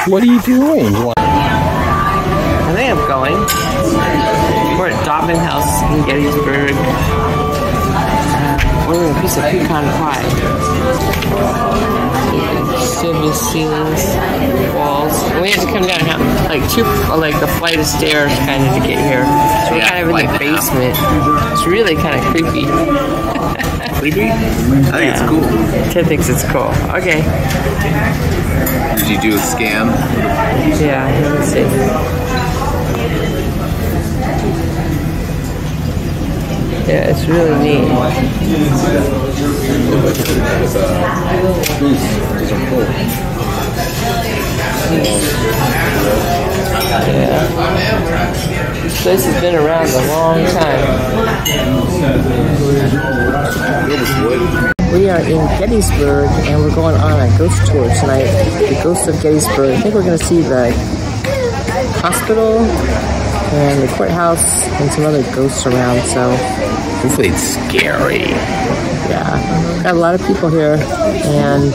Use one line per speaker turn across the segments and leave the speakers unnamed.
What are you doing?
I think I'm going. We're at Dobbin House in Gettysburg. Ordering a piece of pecan pie. Silver ceilings, walls. And we had to come down like the flight of stairs kind of to get here. So we're kind of in the basement. It's really kind of creepy.
Creepy? I think it's cool.
Ted thinks it's cool. Okay.
Did you do a scan?
Yeah, let me see. Yeah, it's really neat. Yeah. This place has been around a long time. We are in Gettysburg and we're going on a ghost tour tonight. The Ghost of Gettysburg. I think we're going to see the hospital and the courthouse and some other ghosts around, so
hopefully it's scary.
Yeah, got a lot of people here and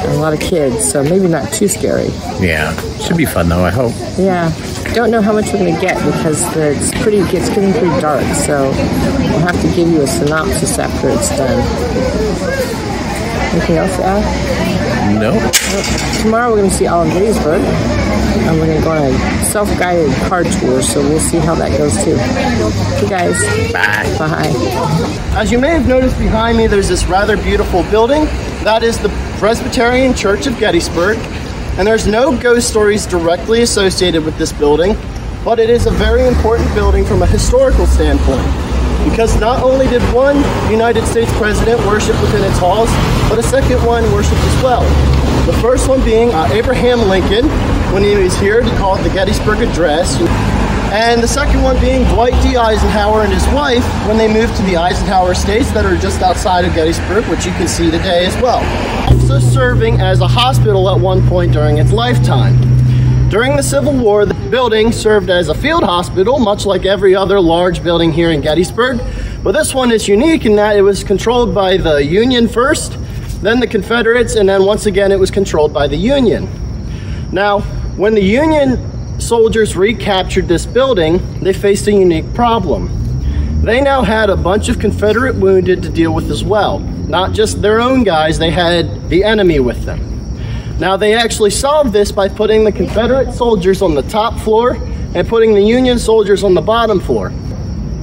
a lot of kids, so maybe not too scary.
Yeah, should be fun though, I hope.
Yeah, don't know how much we're gonna get because it's getting pretty dark, so we'll have to give you a synopsis after it's done. Anything else to add?
No.
Well, tomorrow we're gonna see all of Gettysburg. And we're going to go on a self-guided car tour, so we'll see how that goes too. Okay guys.
Bye.
Bye.
As you may have noticed behind me, there's this rather beautiful building. That is the Presbyterian Church of Gettysburg. And there's no ghost stories directly associated with this building, but it is a very important building from a historical standpoint. Because not only did one United States president worship within its halls, but a second one worshiped as well. The first one being Abraham Lincoln, when he was here to call it the Gettysburg Address. And the second one being Dwight D. Eisenhower and his wife when they moved to the Eisenhower Estates that are just outside of Gettysburg, which you can see today as well. Also serving as a hospital at one point during its lifetime. During the Civil War, the building served as a field hospital, much like every other large building here in Gettysburg. But this one is unique in that it was controlled by the Union first, then the Confederates, and then once again it was controlled by the Union. Now, when the Union soldiers recaptured this building, they faced a unique problem. They now had a bunch of Confederate wounded to deal with as well. Not just their own guys, they had the enemy with them. Now, they actually solved this by putting the Confederate soldiers on the top floor and putting the Union soldiers on the bottom floor.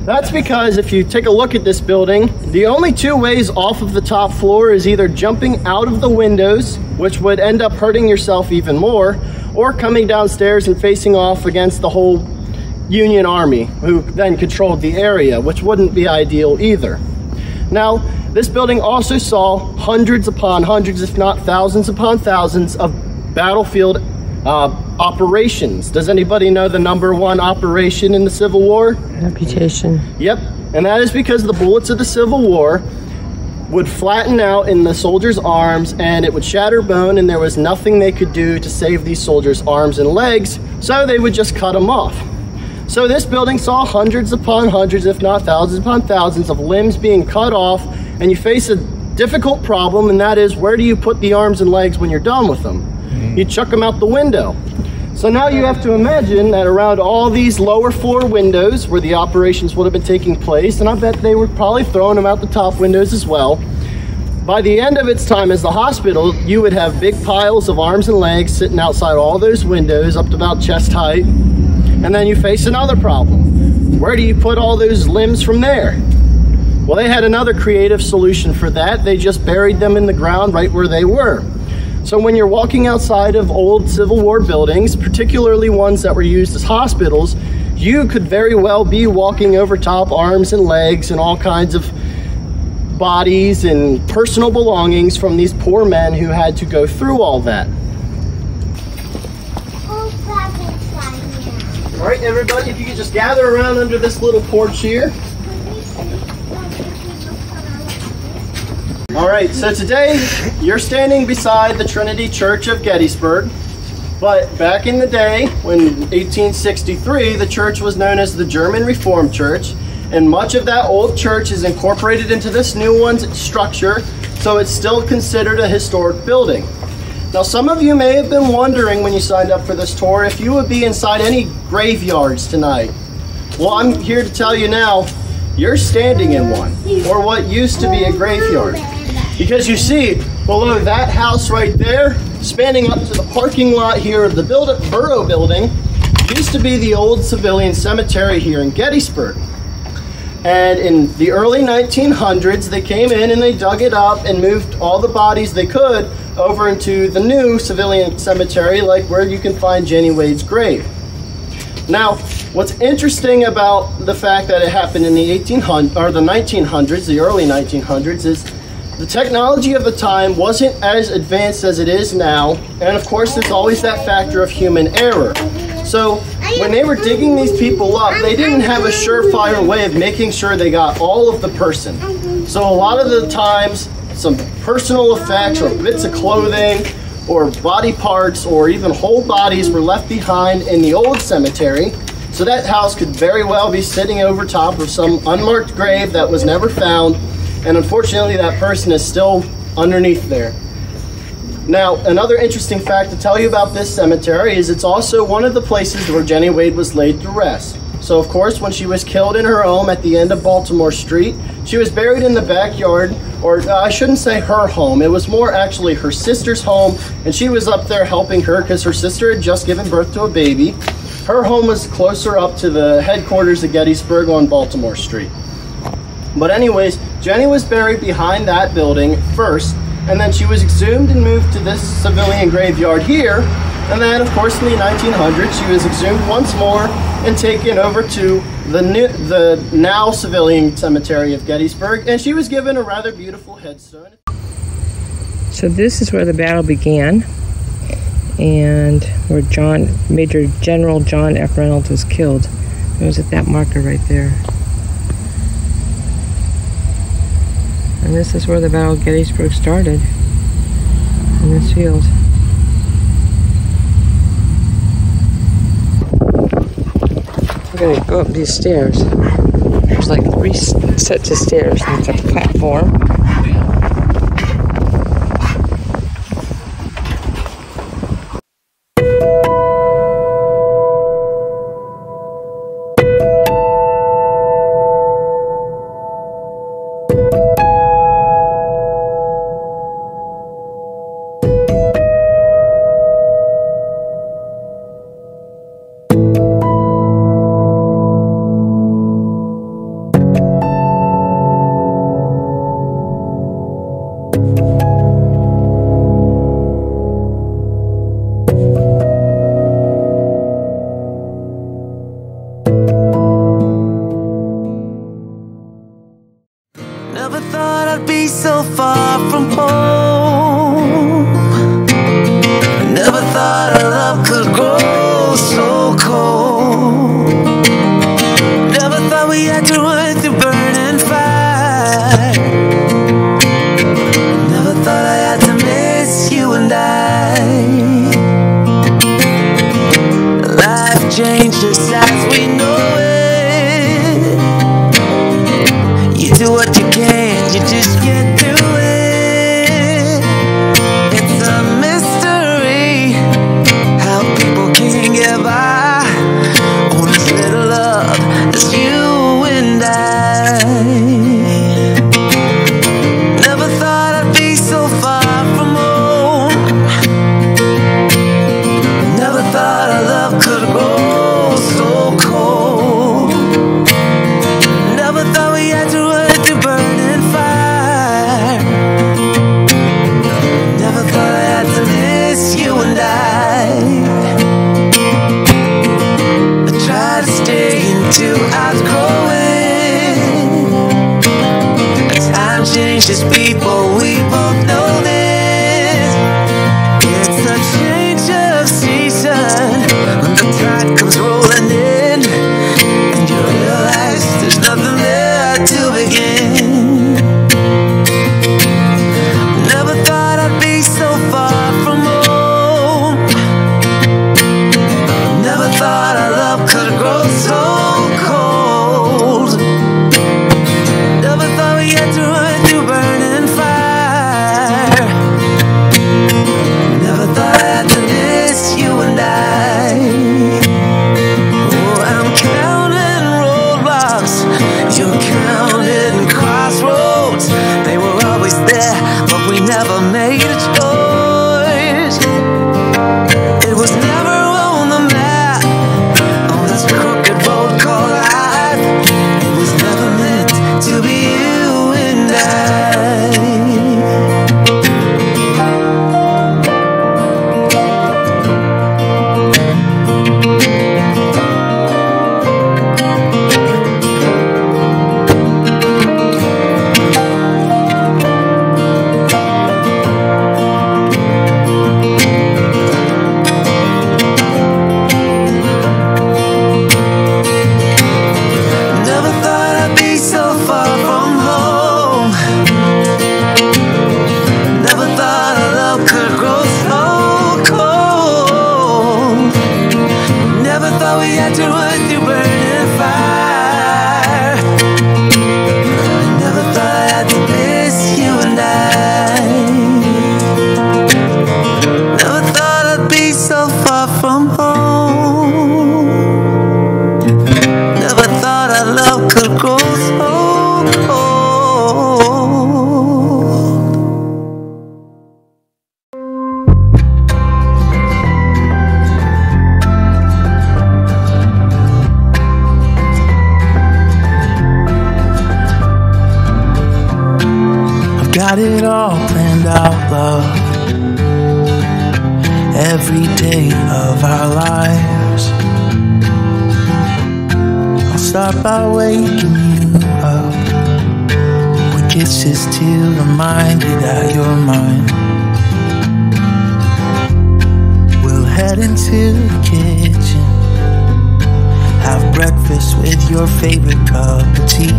That's because if you take a look at this building, the only two ways off of the top floor is either jumping out of the windows, which would end up hurting yourself even more, or coming downstairs and facing off against the whole Union Army, who then controlled the area, which wouldn't be ideal either. Now, this building also saw hundreds upon hundreds, if not thousands upon thousands of battlefield operations. Does anybody know the #1 operation in the Civil War?
Amputation.
Yep, and that is because the bullets of the Civil War would flatten out in the soldiers' arms and it would shatter bone, and there was nothing they could do to save these soldiers' arms and legs, so they would just cut them off. So this building saw hundreds upon hundreds, if not thousands upon thousands of limbs being cut off, and you face a difficult problem, and that is, where do you put the arms and legs when you're done with them? You chuck them out the window. So now you have to imagine that around all these lower floor windows where the operations would have been taking place, and I bet they were probably throwing them out the top windows as well, by the end of its time as the hospital, you would have big piles of arms and legs sitting outside all those windows up to about chest height. And then you face another problem. Where do you put all those limbs from there? Well, they had another creative solution for that. They just buried them in the ground right where they were. So when you're walking outside of old Civil War buildings, particularly ones that were used as hospitals, you could very well be walking over top arms and legs and all kinds of bodies and personal belongings from these poor men who had to go through all that. All right, everybody, if you could just gather around under this little porch here. All right, so today you're standing beside the Trinity Church of Gettysburg, but back in the day, when 1863, the church was known as the German Reformed Church, and much of that old church is incorporated into this new one's structure, so it's still considered a historic building. Now, some of you may have been wondering when you signed up for this tour if you would be inside any graveyards tonight. Well, I'm here to tell you now, you're standing in one, or what used to be a graveyard. Because you see, below that house right there, spanning up to the parking lot here of the Borough Building, used to be the old civilian cemetery here in Gettysburg. And in the early 1900s, they came in and they dug it up and moved all the bodies they could over into the new civilian cemetery, like where you can find Jenny Wade's grave. Now, what's interesting about the fact that it happened in the 1900s, the early 1900s, is the technology of the time wasn't as advanced as it is now, and of course there's always that factor of human error. So when they were digging these people up, they didn't have a surefire way of making sure they got all of the person. So a lot of the times, some personal effects or bits of clothing or body parts or even whole bodies were left behind in the old cemetery. So that house could very well be sitting over top of some unmarked grave that was never found. And unfortunately, that person is still underneath there. Now, another interesting fact to tell you about this cemetery is it's also one of the places where Jenny Wade was laid to rest. So, of course, when she was killed in her home at the end of Baltimore Street, she was buried in the backyard, or I shouldn't say her home. It was more actually her sister's home, and she was up there helping her because her sister had just given birth to a baby. Her home was closer up to the headquarters of Gettysburg on Baltimore Street. But anyways, Jenny was buried behind that building first, and then she was exhumed and moved to this civilian graveyard here. And then, of course, in the 1900s, she was exhumed once more and taken over to the now civilian cemetery of Gettysburg, and she was given a rather beautiful headstone.
So this is where the battle began, and where Major General John F. Reynolds was killed. It was at that marker right there. And this is where the Battle of Gettysburg started, in this field. We're gonna go up these stairs. There's like 3 sets of stairs. There's a platform.
Never thought I'd be so far from home. Never thought our love could grow so cold. Never thought we had to run through burning fire. Never thought I had to miss you and I. Life changes as we know it. You do what you can, you just get through it. It's a mystery how people can get by on this little love as you and I. Never thought I'd be so far from home. Never thought our love could grow so cold. Never thought we had to run through burning fire. Never thought I had to miss you and I try to stay until I was growing. As time changes people, we both know this. It's a change of season when the tide comes rolling in, and you realize there's nothing there to begin. Never thought I'd be so far from home. Never thought our love could grow so cold. Never thought we had to run through burning fire. got it all planned out, love. Every day of our lives, I'll start by waking you up with kisses to remind you that you're mine. We'll head into the kitchen, have breakfast with your favorite cup of tea,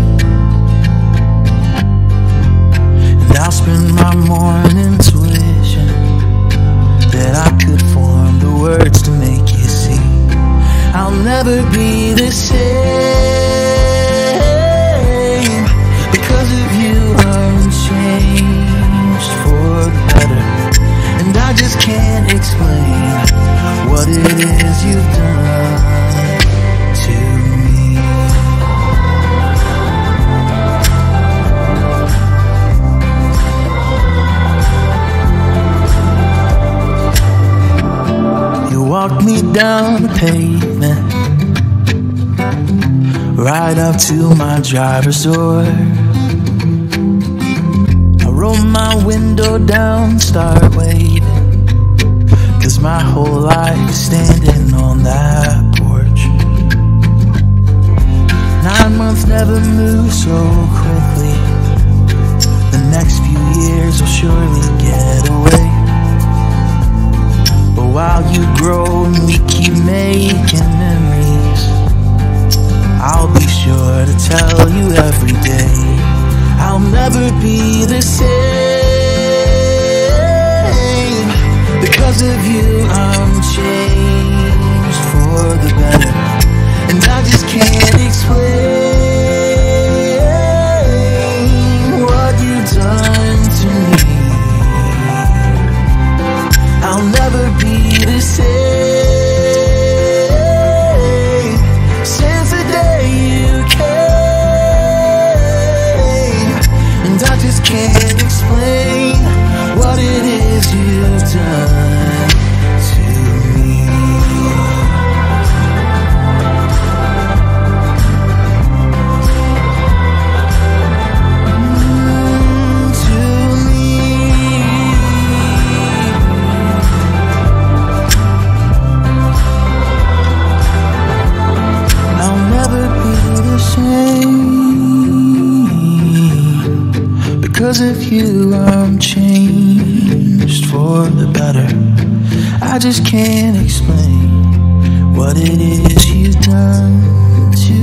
and I'll spend my mornings wishing that I could form the words to make you see I'll never be the same. Because of you I'm changed for the better, and I just can't explain what it is you've done to me. You walked me down the pavement, right up to my driver's door. I roll my window down, start waving, 'cause my whole life is standing on that porch. 9 months never move so quickly, the next few years will surely get away. But while you grow and we keep making memories, I'll be sure to tell you every day I'll never be the same. Because of you I'm changed for the better, and I just can't explain what you've done to me. I'll never be the same since the day you came, and I just can't explain what it is you've done to me. Because of you I'm changed for the better, I just can't explain what it is you've done to